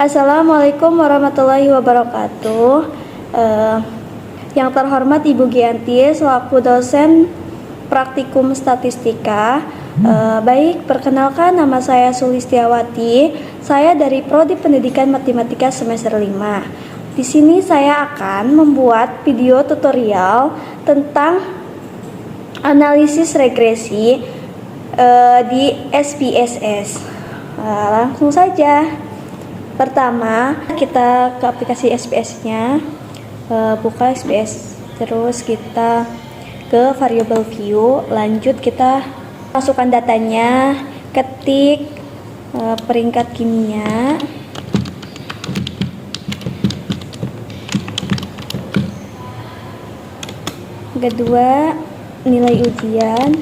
Assalamualaikum warahmatullahi wabarakatuh. Yang terhormat Ibu Gianti selaku dosen praktikum statistika. Baik, perkenalkan nama saya Sulistiawati. Saya dari Prodi Pendidikan Matematika semester 5. Di sini saya akan membuat video tutorial tentang analisis regresi di SPSS. Langsung saja. Pertama, kita ke aplikasi SPS-nya, buka SPS, terus kita ke variable view, lanjut kita masukkan datanya, ketik peringkat kimia, kedua nilai ujian,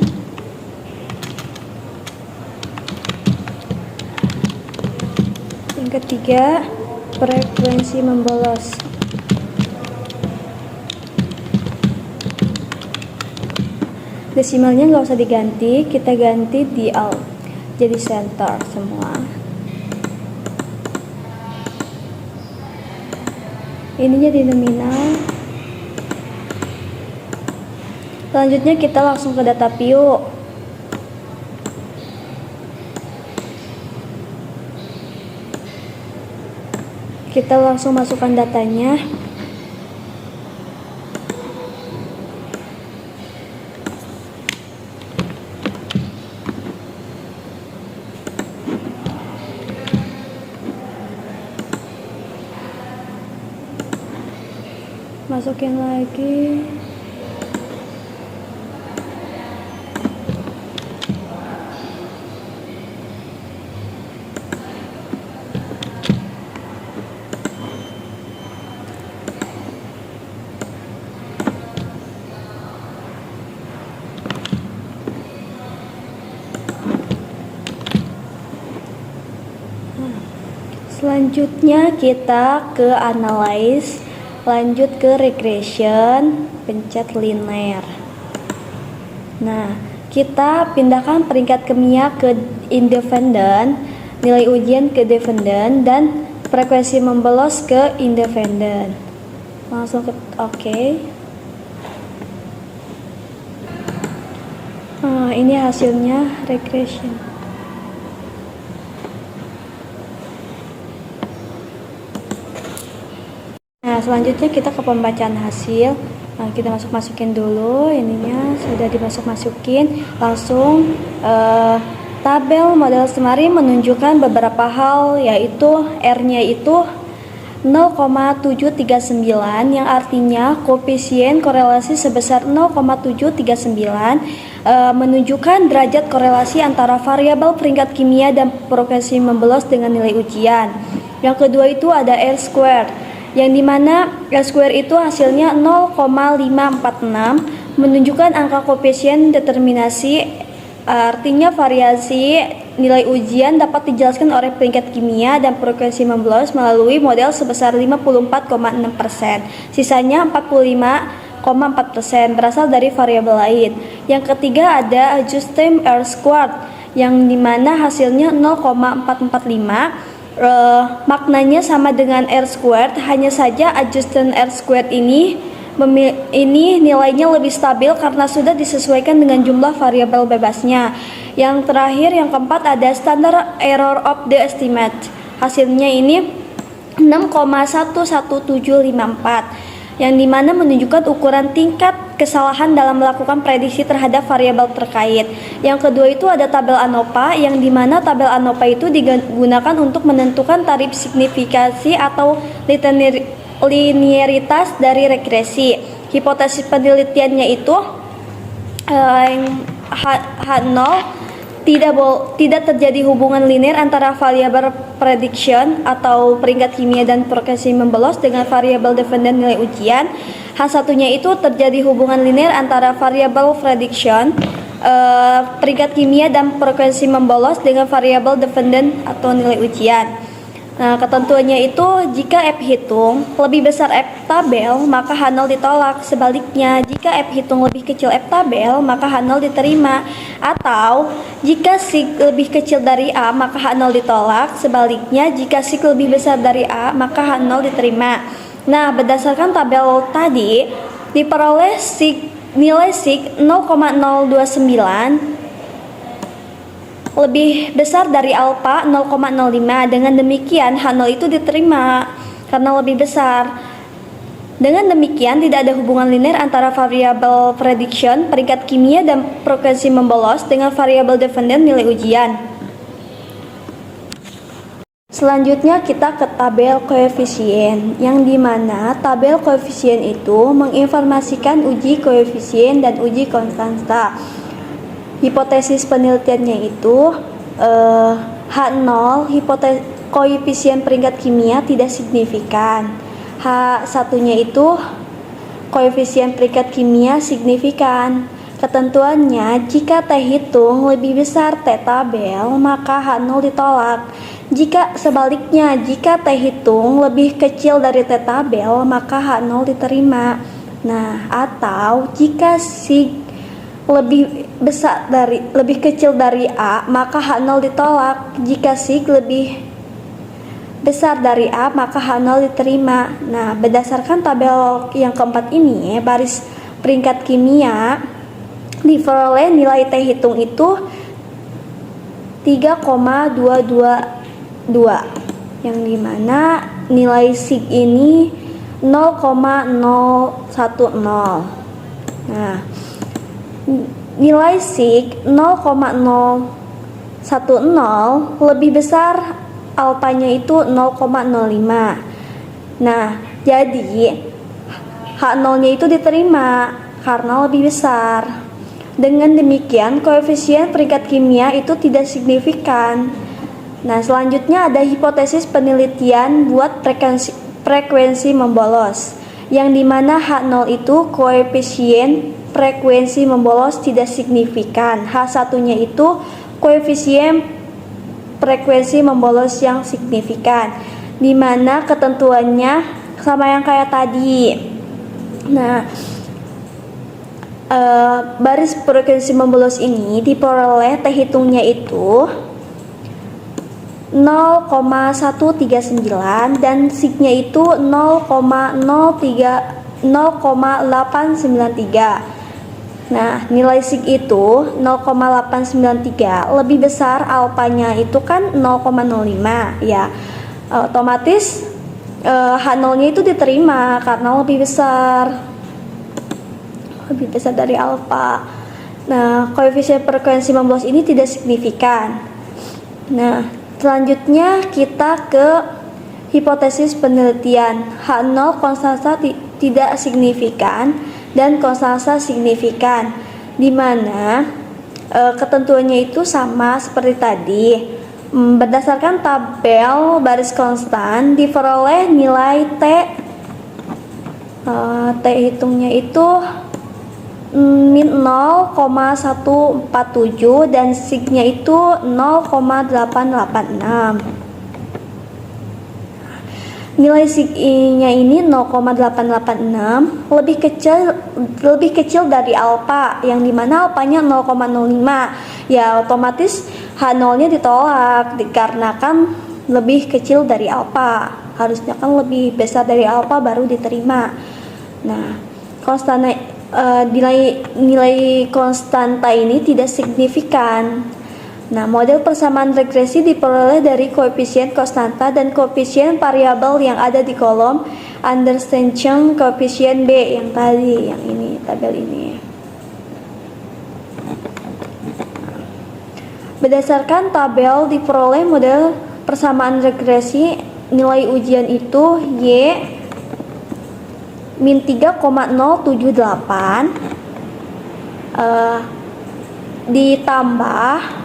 yang ketiga frekuensi membolos. Desimalnya nggak usah diganti, kita ganti di alt, jadi center semua. Ininya di nominal. Selanjutnya kita langsung ke data view. Kita langsung masukkan datanya. Masukin lagi. Selanjutnya kita ke analyze, lanjut ke regression, pencet linear. Nah, kita pindahkan peringkat kimia ke independent, nilai ujian ke dependent, dan frekuensi membolos ke independent. Langsung ke oke. Ini hasilnya regression. Nah, selanjutnya kita ke pembacaan hasil. Nah, kita masukin dulu ininya, sudah dimasukin. Langsung tabel model Semari menunjukkan beberapa hal, yaitu R-nya itu 0,739 yang artinya koefisien korelasi sebesar 0,739 menunjukkan derajat korelasi antara variabel peringkat kimia dan frekuensi membolos dengan nilai ujian. Yang kedua itu ada R square, yang dimana R square itu hasilnya 0,546 menunjukkan angka koefisien determinasi, artinya variasi nilai ujian dapat dijelaskan oleh peringkat kimia dan frekuensi membolos melalui model sebesar 54,6%. Sisanya 45,4% berasal dari variabel lain. Yang ketiga ada adjusted R squared, yang dimana hasilnya 0,445. Maknanya sama dengan R squared, hanya saja adjusted R squared ini nilainya lebih stabil karena sudah disesuaikan dengan jumlah variabel bebasnya. Yang terakhir, yang keempat ada standard error of the estimate, hasilnya ini 6,11754, yang dimana menunjukkan ukuran tingkat kesalahan dalam melakukan prediksi terhadap variabel terkait. Yang kedua itu ada tabel ANOVA, yang dimana tabel ANOVA itu digunakan untuk menentukan tarif signifikansi atau linearitas dari regresi. Hipotesis penelitiannya itu H0, tidak terjadi hubungan linear antara variabel prediction atau peringkat kimia dan frekuensi membolos dengan variabel dependent nilai ujian. H1-nya itu terjadi hubungan linear antara variabel prediction, peringkat kimia dan frekuensi membolos dengan variabel dependent atau nilai ujian. Nah, ketentuannya itu jika F hitung lebih besar F tabel, maka H0 ditolak. Sebaliknya, jika F hitung lebih kecil F tabel, maka H0 diterima. Atau, jika sig lebih kecil dari A, maka H0 ditolak. Sebaliknya, jika sig lebih besar dari A, maka H0 diterima. Nah, berdasarkan tabel tadi, diperoleh nilai sig 0,029 lebih besar dari alfa 0,05. Dengan demikian H0 itu diterima karena lebih besar. Dengan demikian tidak ada hubungan linear antara variabel prediction peringkat kimia dan frekuensi membolos dengan variabel dependent nilai ujian. Selanjutnya kita ke tabel koefisien, yang dimana tabel koefisien itu menginformasikan uji koefisien dan uji konstanta. Hipotesis penelitiannya itu H0 koefisien peringkat kimia tidak signifikan. H1-nya itu koefisien peringkat kimia signifikan. Ketentuannya, jika T hitung lebih besar T tabel, maka H0 ditolak. Jika sebaliknya, jika T hitung lebih kecil dari T tabel, maka H0 diterima. Nah, atau jika sig lebih kecil dari A, maka H0 ditolak. Jika sig lebih besar dari A, maka H0 diterima. Nah, berdasarkan tabel yang keempat ini, baris peringkat kimia diperoleh nilai T hitung itu 3,222, yang dimana nilai sig ini 0,010. Nah, nilai sig 0,010 lebih besar alfanya itu 0,05. Nah, jadi H0-nya itu diterima karena lebih besar. Dengan demikian, koefisien peringkat kimia itu tidak signifikan. Nah, selanjutnya ada hipotesis penelitian buat frekuensi membolos, yang dimana H0 itu koefisien frekuensi membolos tidak signifikan. H1-nya itu koefisien frekuensi membolos yang signifikan, dimana ketentuannya sama yang kayak tadi. Nah, baris frekuensi membolos ini diperoleh T hitungnya itu 0,139 dan signya itu 0,893. Nah, nilai sig itu 0,893 lebih besar alfanya itu kan 0,05 ya. Otomatis H0-nya itu diterima karena lebih besar dari alfa. Nah, koefisien frekuensi membolos ini tidak signifikan. Nah, selanjutnya kita ke hipotesis penelitian. H0 konstanta tidak signifikan dan konstanta signifikan, di mana ketentuannya itu sama seperti tadi. Berdasarkan tabel baris konstan diperoleh nilai T hitungnya itu min 0,147 dan signya itu 0,886. Nilai sig-nya ini 0,886 lebih kecil dari alfa, yang dimana alfanya 0,05. Ya, otomatis H0-nya ditolak dikarenakan lebih kecil dari alfa. Harusnya kan lebih besar dari alfa baru diterima. Nah, nilai konstanta ini tidak signifikan. Nah, model persamaan regresi diperoleh dari koefisien konstanta dan koefisien variabel yang ada di kolom Andersen-Chung koefisien B yang tadi, yang ini, tabel ini. Berdasarkan tabel diperoleh model persamaan regresi, nilai ujian itu Y min 3,078 ditambah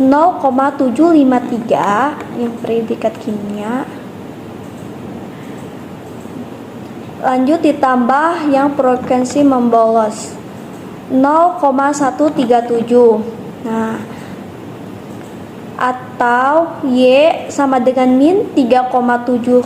0,753 yang predikat kimia, lanjut ditambah yang frekuensi membolos 0,137. Nah, atau Y sama dengan min 3,78,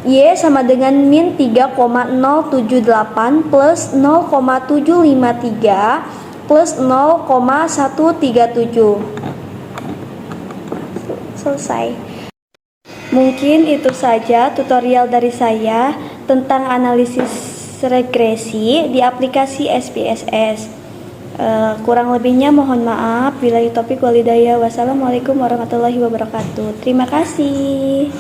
Y sama dengan min 3,078 plus 0,753 plus 0,137. Selesai. Mungkin itu saja tutorial dari saya tentang analisis regresi di aplikasi SPSS. Kurang lebihnya mohon maaf. Billahi taufiq wal hidayah. Wassalamualaikum warahmatullahi wabarakatuh. Terima kasih.